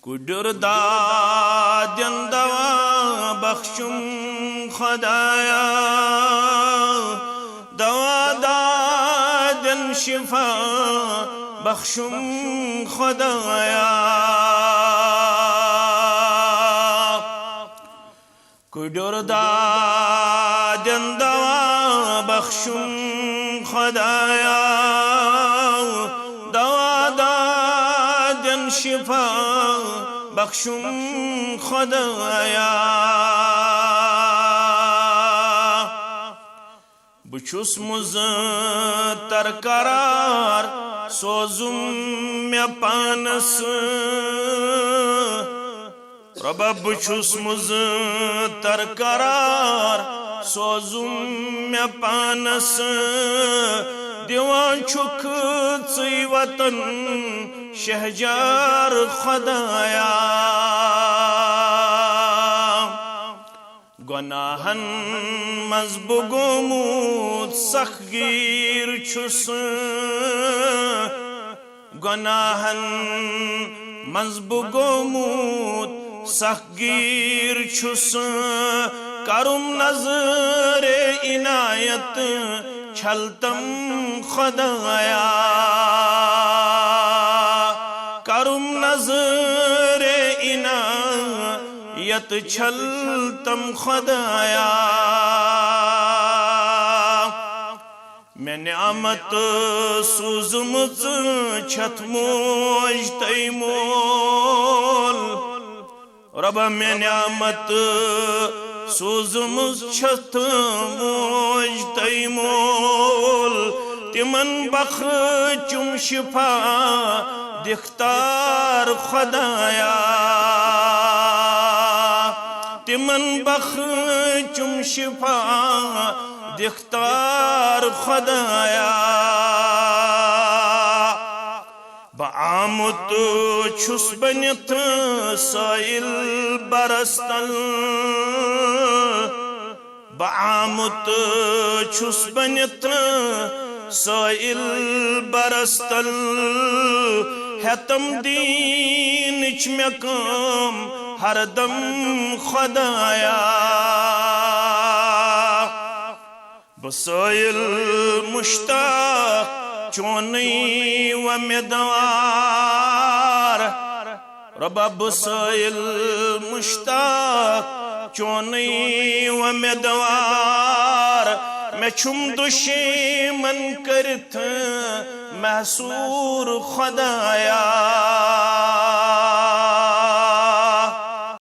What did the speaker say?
कुडुर दादन दवा बख्शुम खुदाया, दवा दादन शिफा बख्शुम खुदाया। कुडुर दादन दवा बख्शुम खुदाया, दवा दादन शिफा बख्शुम खुदाया। बुछुस मुज़्तर करार सोजुम मे पानस, रबा बुछुस मुज़्तर करार सोजुम मे पानस। दिवान छुक ची वतन शहजार खुदाया। गुनाहन मज़बू गोमूत सखगीर छुस, गुनाहन मज़बू गोमूत सखगीर छुस। करुम नज़रे इनायत छलतम खुदाया, करुम नज़रे इनायत छलतम खुदाया। मैं नियामत सूज़मुत छत मोज तैमोल, रबा मैं नियामत सूज़मुत छत मोज तैमोल। तिमन बख्शुम शिफा दिख्तार खुदाया, तिमन बख्शुम शिफा दिख्तार खुदाया। बामुत छुस बनित साइल बरस्तल, बामुत छुस बनित साइल बरस्तल। हेतम दीन मे काम हरदम खुदाया, बसाइल मुश्ताक चोनी व मेदवार, रबा बसाइल मुश्ताक चोनी व मेदवार। मैं छुम दुश्मन करत महसूर खुदाया।